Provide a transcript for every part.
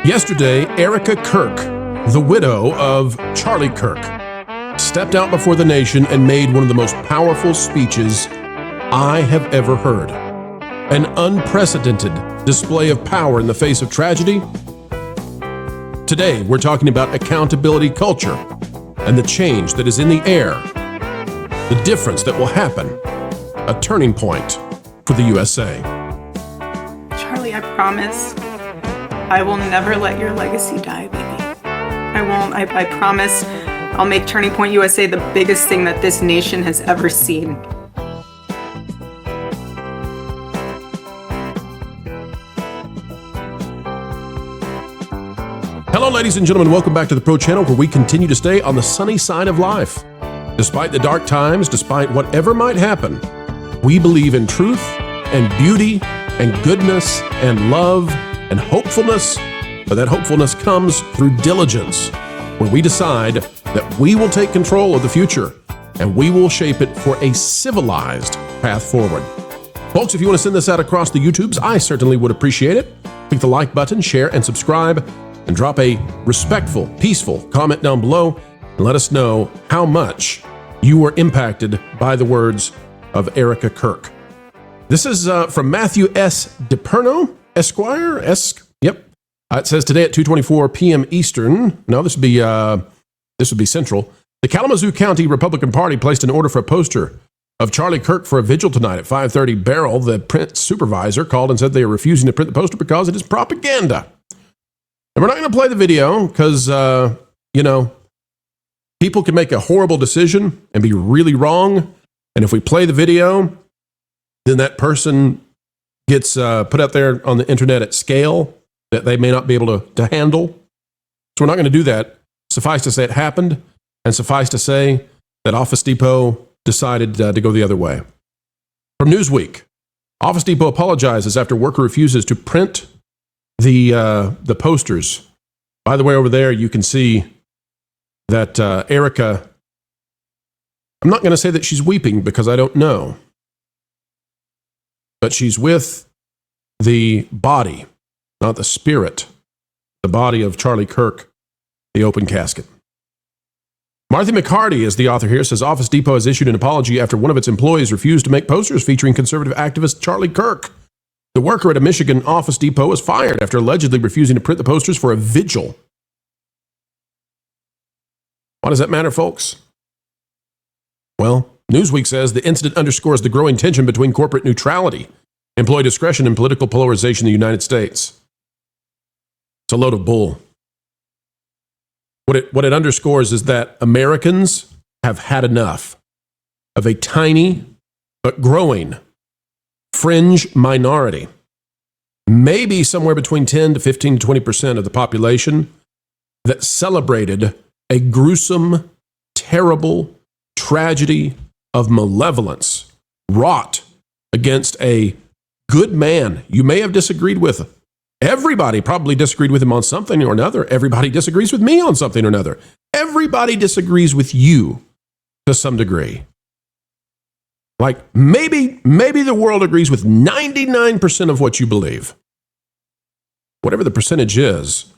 Yesterday, Erika Kirk, the widow of Charlie Kirk, stepped out before the nation and made one of the most powerful speeches I have ever heard. An unprecedented display of power in the face of tragedy. Today, we're talking about accountability culture and the change that is in the air, the difference that will happen, a turning point for the USA. Charlie, I promise I will never let your legacy die, baby. I won't. I promise I'll make Turning Point USA the biggest thing that this nation has ever seen. Hello, ladies and gentlemen. Welcome back to the Pro Channel, where we continue to stay on the sunny side of life. Despite the dark times, despite whatever might happen, we believe in truth and beauty and goodness and love and hopefulness, but that hopefulness comes through diligence, where we decide that we will take control of the future and we will shape it for a civilized path forward. Folks, if you want to send this out across the YouTubes, I certainly would appreciate it. Click the like button, share, and subscribe, and drop a respectful, peaceful comment down below and let us know how much you were impacted by the words of Erika Kirk. This is from Matthew S. DePerno, Esquire. It says today at 2:24 p.m. Eastern. No, this would be Central. The Kalamazoo County Republican Party placed an order for a poster of Charlie Kirk for a vigil tonight at 5:30. Beryl, the print supervisor, called and said they are refusing to print the poster because it is propaganda. And we're not going to play the video because, people can make a horrible decision and be really wrong. And if we play the video, then that person gets put out there on the internet at scale that they may not be able to handle. So we're not going to do that. Suffice to say it happened, and suffice to say that Office Depot decided to go the other way. From Newsweek, Office Depot apologizes after worker refuses to print the posters. By the way, over there you can see that Erika, I'm not going to say that she's weeping because I don't know, but she's with the body, not the spirit, the body of Charlie Kirk, the open casket. Martha McCarty is the author here, says Office Depot has issued an apology after one of its employees refused to make posters featuring conservative activist Charlie Kirk. The worker at a Michigan Office Depot was fired after allegedly refusing to print the posters for a vigil. Why does that matter, folks? Well, Newsweek says the incident underscores the growing tension between corporate neutrality, employee discretion, and political polarization in the United States. It's a load of bull. What it underscores is that Americans have had enough of a tiny but growing fringe minority, maybe somewhere between 10 to 15 to 20% of the population, that celebrated a gruesome, terrible tragedy of malevolence wrought against a good man you may have disagreed with. Everybody probably disagreed with him on something or another. Everybody disagrees with me on something or another. Everybody disagrees with you to some degree. Like maybe the world agrees with 99% of what you believe. Whatever the percentage is,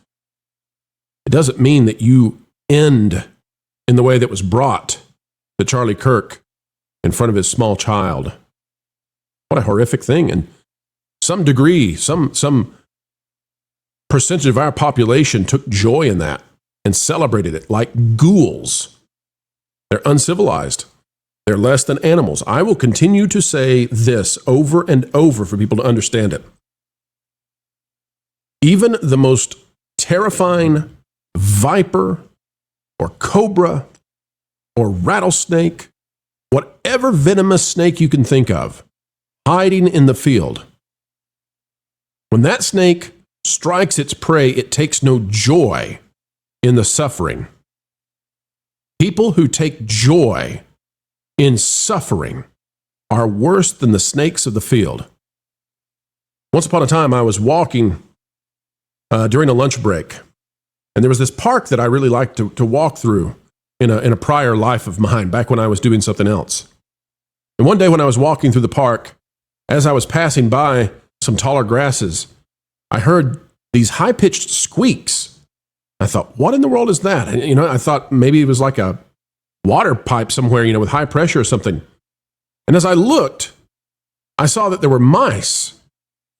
it doesn't mean that you end in the way that was brought to Charlie Kirk in front of his small child. What a horrific thing. And some degree, some percentage of our population took joy in that and celebrated it like ghouls. They're uncivilized. They're less than animals. I will continue to say this over and over for people to understand it. Even the most terrifying viper or cobra or rattlesnake, whatever venomous snake you can think of, hiding in the field, when that snake strikes its prey, it takes no joy in the suffering. People who take joy in suffering are worse than the snakes of the field. Once upon a time, I was walking during a lunch break, and there was this park that I really liked to walk through in a prior life of mine, back when I was doing something else. And one day when I was walking through the park, as I was passing by some taller grasses, I heard these high-pitched squeaks. I thought, what in the world is that? And, I thought maybe it was like a water pipe somewhere, with high pressure or something. And as I looked, I saw that there were mice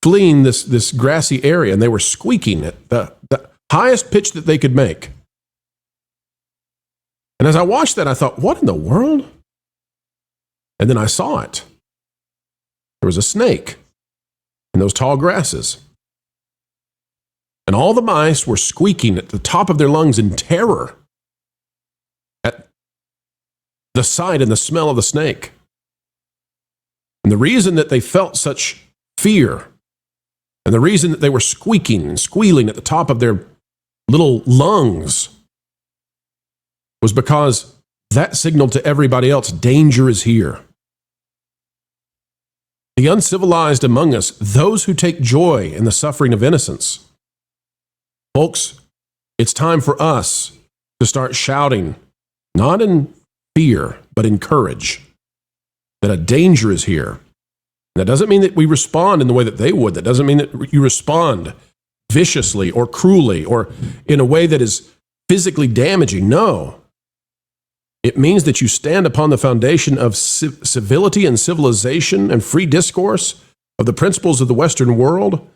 fleeing this grassy area, and they were squeaking at the highest pitch that they could make. And as I watched that, I thought, what in the world? And then I saw it. There was a snake in those tall grasses. And all the mice were squeaking at the top of their lungs in terror at the sight and the smell of the snake. And the reason that they felt such fear, and the reason that they were squeaking and squealing at the top of their little lungs, was because that signaled to everybody else, danger is here. The uncivilized among us, those who take joy in the suffering of innocence. Folks, it's time for us to start shouting, not in fear, but in courage, that a danger is here. That doesn't mean that we respond in the way that they would. That doesn't mean that you respond viciously or cruelly or in a way that is physically damaging. No. It means that you stand upon the foundation of civility and civilization and free discourse, of the principles of the Western world,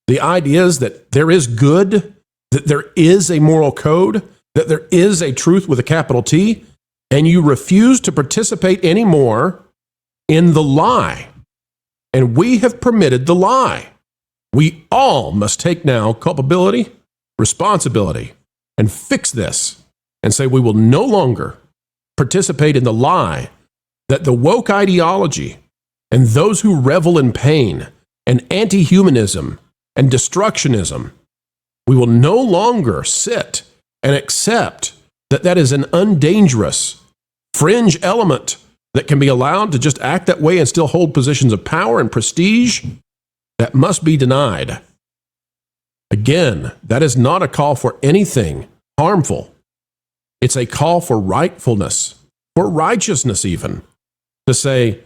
the ideas that there is good, that there is a moral code, that there is a truth with a capital T, and you refuse to participate anymore in the lie. And we have permitted the lie. We all must take now culpability, responsibility, and fix this and say we will no longer participate in the lie that the woke ideology and those who revel in pain and anti-humanism and destructionism, we will no longer sit and accept that that is an undangerous fringe element that can be allowed to just act that way and still hold positions of power and prestige. That must be denied. Again, that is not a call for anything harmful. It's a call for rightfulness, for righteousness even, to say,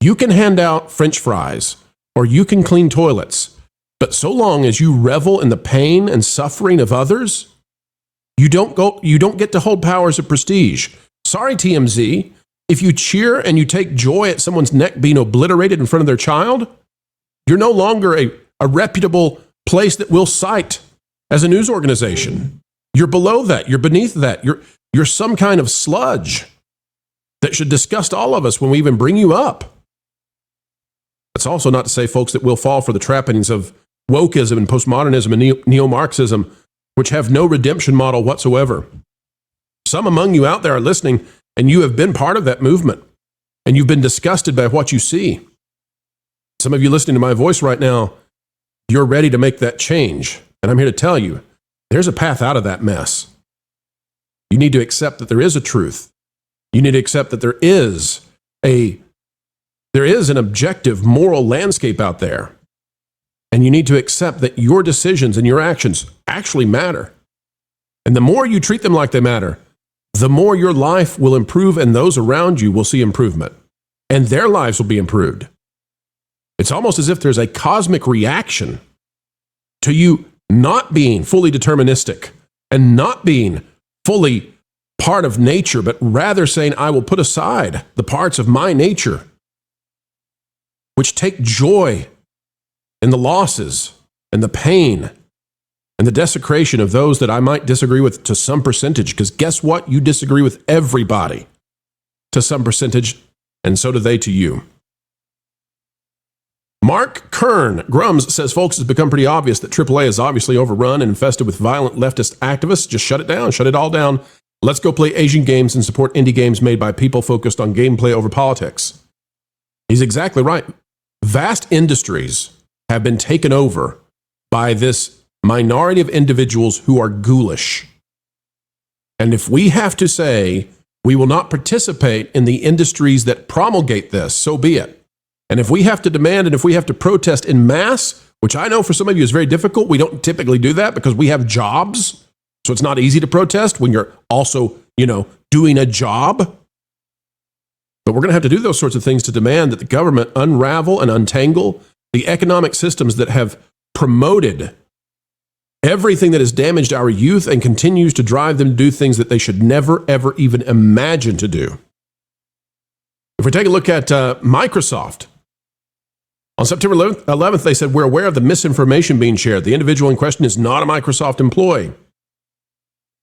you can hand out French fries or you can clean toilets, but so long as you revel in the pain and suffering of others, you don't get to hold powers of prestige. Sorry, TMZ, if you cheer and you take joy at someone's neck being obliterated in front of their child, you're no longer a reputable place that we'll cite as a news organization. You're below that. You're beneath that. You're some kind of sludge that should disgust all of us when we even bring you up. That's also not to say, folks, that we'll fall for the trappings of wokeism and postmodernism and neo-Marxism, which have no redemption model whatsoever. Some among you out there are listening, and you have been part of that movement, and you've been disgusted by what you see. Some of you listening to my voice right now, you're ready to make that change. And I'm here to tell you, there's a path out of that mess. You need to accept that there is a truth. You need to accept that there is an objective moral landscape out there. And you need to accept that your decisions and your actions actually matter. And the more you treat them like they matter, the more your life will improve and those around you will see improvement. And their lives will be improved. It's almost as if there's a cosmic reaction to you not being fully deterministic and not being fully part of nature, but rather saying, I will put aside the parts of my nature which take joy in the losses and the pain and the desecration of those that I might disagree with to some percentage. Because guess what? You disagree with everybody to some percentage, and so do they to you. Mark Kern Grums says, folks, it's become pretty obvious that AAA is obviously overrun and infested with violent leftist activists. Just shut it down. Shut it all down. Let's go play Asian games and support indie games made by people focused on gameplay over politics. He's exactly right. Vast industries have been taken over by this minority of individuals who are ghoulish. And if we have to say we will not participate in the industries that promulgate this, so be it. And if we have to demand and if we have to protest in mass, which I know for some of you is very difficult, we don't typically do that because we have jobs. So it's not easy to protest when you're also, doing a job. But we're going to have to do those sorts of things to demand that the government unravel and untangle the economic systems that have promoted Everything that has damaged our youth and continues to drive them to do things that they should never, ever even imagine to do. If we take a look at Microsoft, on September 11th, they said, we're aware of the misinformation being shared. The individual in question is not a Microsoft employee.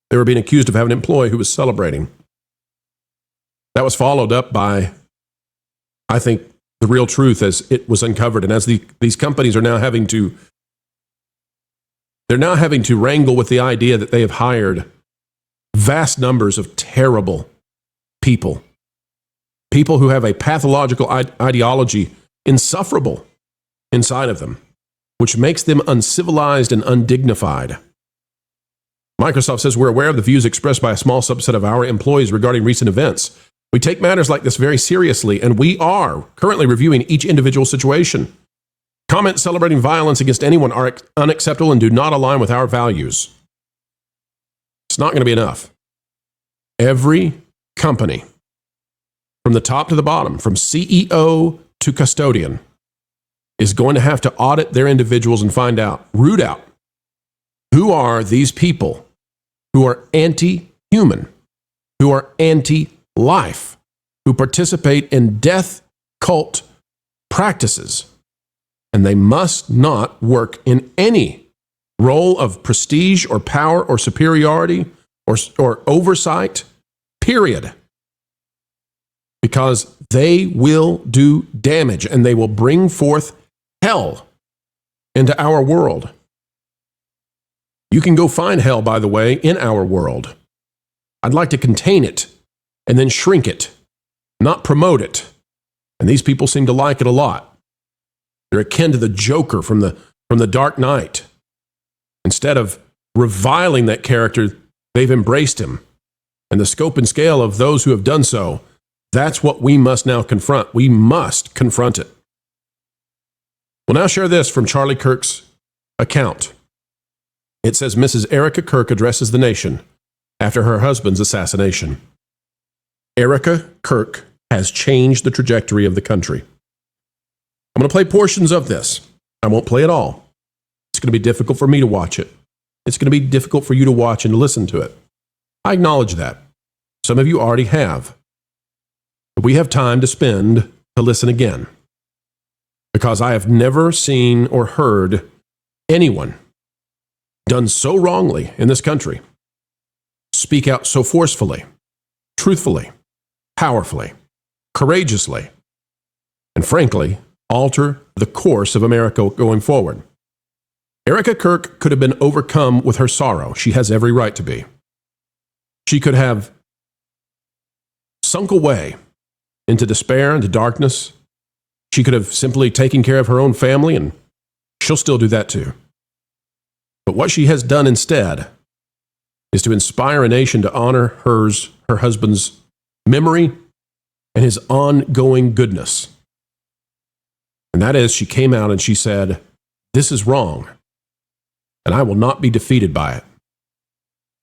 They were being accused of having an employee who was celebrating. That was followed up by, I think, the real truth as it was uncovered. And as these companies are now having to wrangle with the idea that they have hired vast numbers of terrible people who have a pathological ideology insufferable inside of them, which makes them uncivilized and undignified. Microsoft says, we're aware of the views expressed by a small subset of our employees regarding recent events. We take matters like this very seriously, and we are currently reviewing each individual situation. Comments celebrating violence against anyone are unacceptable and do not align with our values. It's not going to be enough. Every company, from the top to the bottom, from CEO to custodian, is going to have to audit their individuals and find out, root out, who are these people who are anti-human, who are anti-life, who participate in death cult practices. And they must not work in any role of prestige or power or superiority or oversight, period. Because they will do damage and they will bring forth hell into our world. You can go find hell, by the way, in our world. I'd like to contain it and then shrink it, not promote it. And these people seem to like it a lot. They're akin to the Joker from the Dark Knight. Instead of reviling that character, they've embraced him. And the scope and scale of those who have done so, that's what we must now confront. We must confront it. We'll now share this from Charlie Kirk's account. It says, Mrs. Erika Kirk addresses the nation after her husband's assassination. Erika Kirk has changed the trajectory of the country. I'm going to play portions of this. I won't play it all. It's going to be difficult for me to watch it. It's going to be difficult for you to watch and to listen to it. I acknowledge that. Some of you already have. But we have time to spend to listen again. Because I have never seen or heard anyone done so wrongly in this country speak out so forcefully, truthfully, powerfully, courageously, and frankly, alter the course of America going forward. Erika Kirk could have been overcome with her sorrow. She has every right to be. She could have sunk away into despair, into darkness. She could have simply taken care of her own family, and she'll still do that too. But what she has done instead is to inspire a nation to honor her husband's memory and his ongoing goodness. And that is, she came out and she said, this is wrong, and I will not be defeated by it.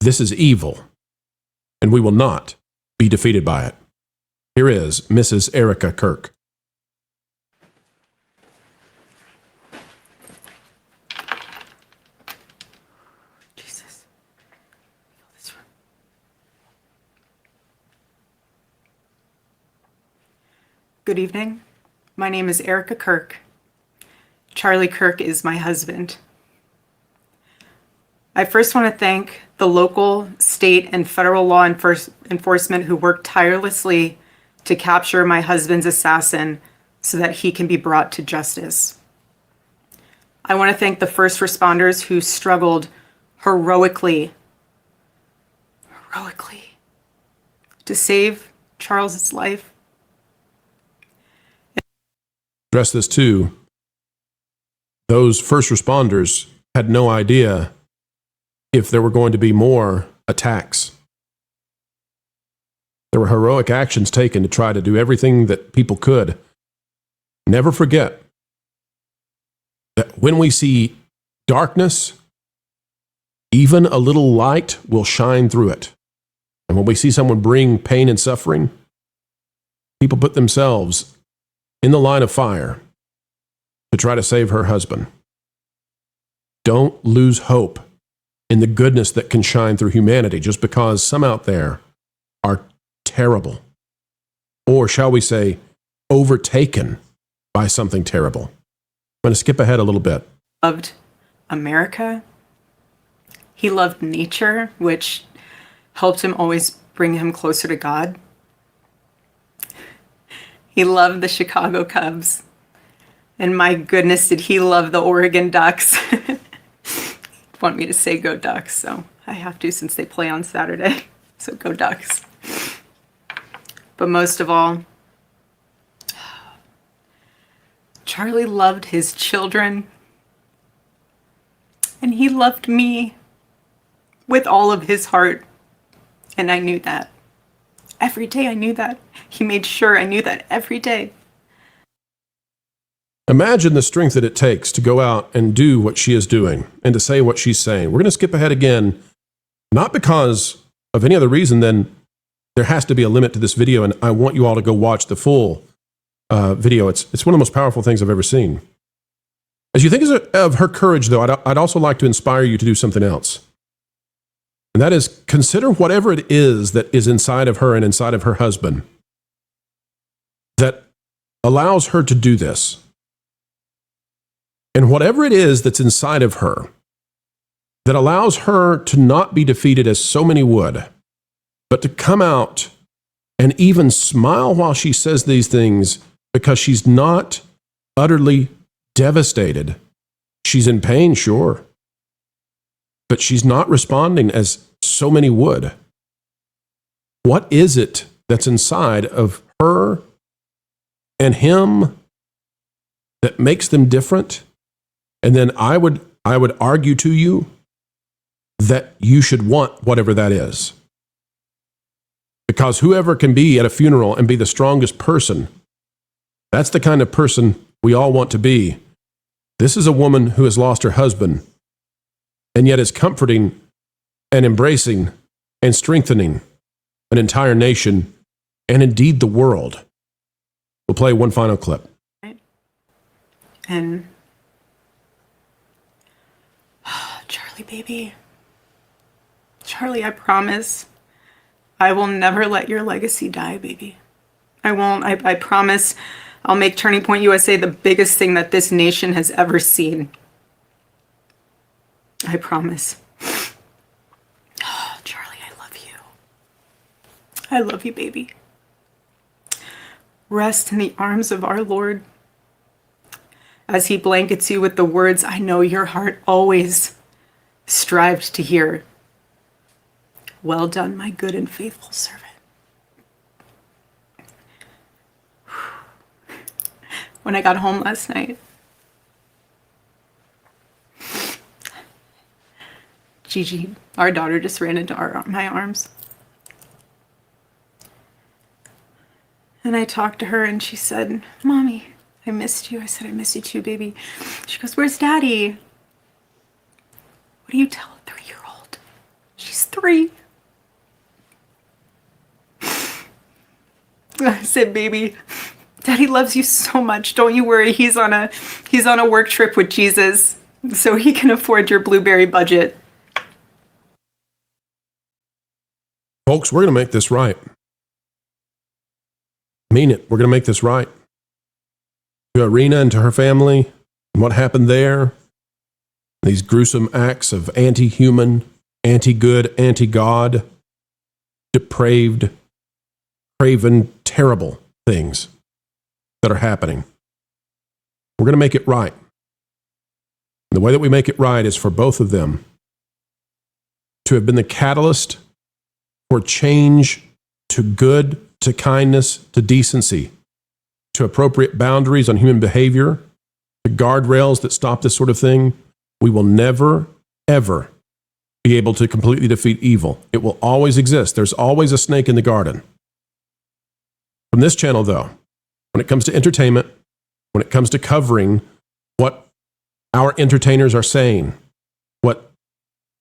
This is evil, and we will not be defeated by it. Here is Mrs. Erika Kirk. Jesus. Good evening. My name is Erika Kirk. Charlie Kirk is my husband. I first want to thank the local, state, and federal law enforcement who worked tirelessly to capture my husband's assassin so that he can be brought to justice. I want to thank the first responders who struggled heroically to save Charles's life. Address this too. Those first responders had no idea if there were going to be more attacks. There were heroic actions taken to try to do everything that people could. Never forget that when we see darkness, even a little light will shine through it. And when we see someone bring pain and suffering, people put themselves in the line of fire to try to save her husband. Don't lose hope in the goodness that can shine through humanity just because some out there are terrible. Or shall we say, overtaken by something terrible. I'm going to skip ahead a little bit. Loved America. He loved nature, which helped him always bring him closer to God. He loved the Chicago Cubs. And my goodness, did he love the Oregon Ducks. Want me to say go Ducks, so I have to since they play on Saturday. So go Ducks. But most of all, Charlie loved his children. And he loved me with all of his heart. And I knew that. Every day I knew that. He made sure I knew that every day. Imagine the strength that it takes to go out and do what she is doing and to say what she's saying. We're going to skip ahead again, not because of any other reason than there has to be a limit to this video, and I want you all to go watch the full video. It's one of the most powerful things I've ever seen. As you think of her courage, though, I'd also like to inspire you to do something else. And that is, consider whatever it is that is inside of her and inside of her husband that allows her to do this. And whatever it is that's inside of her that allows her to not be defeated as so many would, but to come out and even smile while she says these things because she's not utterly devastated. She's in pain, sure, but she's not responding as so many would. What is it that's inside of her and him that makes them different? And then I would argue to you that you should want whatever that is. Because whoever can be at a funeral and be the strongest person, that's the kind of person we all want to be. This is a woman who has lost her husband and yet is comforting and embracing and strengthening an entire nation and indeed the world. We'll play one final clip. And Charlie, baby. Charlie, I promise I will never let your legacy die, baby. I won't. I promise I'll make Turning Point USA the biggest thing that this nation has ever seen. I promise. Oh, Charlie, I love you. I love you, baby. Rest in the arms of our Lord as he blankets you with the words I know your heart always strived to hear. Well done, my good and faithful servant. When I got home last night, Gigi, our daughter, just ran into my arms. And I talked to her and she said, Mommy, I missed you. I said, I miss you too, baby. She goes, where's Daddy? What do you tell a 3-year-old? She's 3. I said, baby, Daddy loves you so much. Don't you worry. He's on a work trip with Jesus, so he can afford your blueberry budget. Folks, we're going to make this right. I mean it. We're going to make this right. To Irina and to her family, and what happened there, these gruesome acts of anti-human, anti-good, anti-God, depraved, craven, terrible things that are happening. We're going to make it right. And the way that we make it right is for both of them to have been the catalyst for change to good, to kindness, to decency, to appropriate boundaries on human behavior, to guardrails that stop this sort of thing. We will never, ever be able to completely defeat evil. It will always exist. There's always a snake in the garden. From this channel, though, when it comes to entertainment, when it comes to covering what our entertainers are saying, what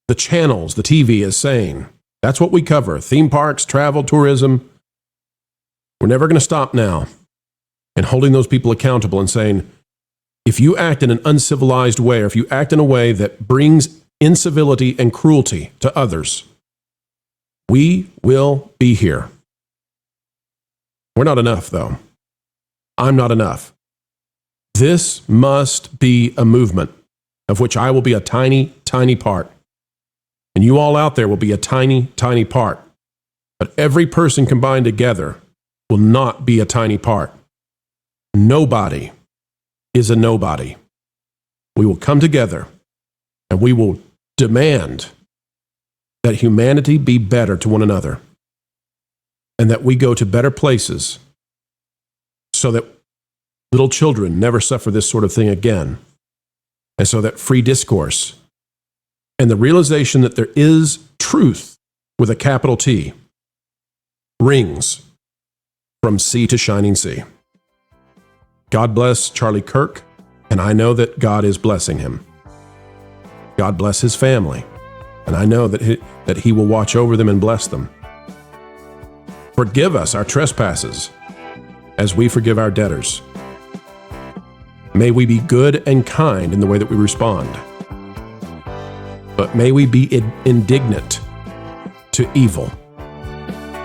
the channels, the TV is saying, that's what we cover. Theme parks, travel, tourism. We're never going to stop now in holding those people accountable and saying, if you act in an uncivilized way, or if you act in a way that brings incivility and cruelty to others. We will be here. We're not enough, though. I'm not enough. This must be a movement of which I will be a tiny, tiny part. And you all out there will be a tiny, tiny part. But every person combined together will not be a tiny part. Nobody is a nobody. We will come together and we will demand that humanity be better to one another and that we go to better places so that little children never suffer this sort of thing again, and so that free discourse and the realization that there is truth with a capital T rings from sea to shining sea. God bless Charlie Kirk, and I know that God is blessing him. God bless his family, and I know that he will watch over them and bless them. Forgive us our trespasses as we forgive our debtors. May we be good and kind in the way that we respond. But may we be indignant to evil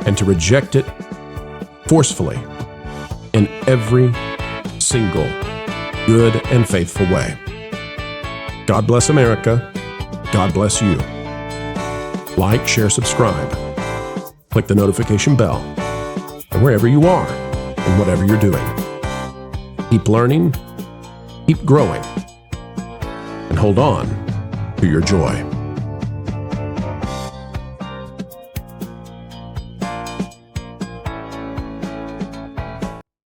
and to reject it forcefully in every single good and faithful way. God bless America. God bless you. Like, share, subscribe. Click the notification bell. And wherever you are and whatever you're doing, keep learning, keep growing, and hold on to your joy.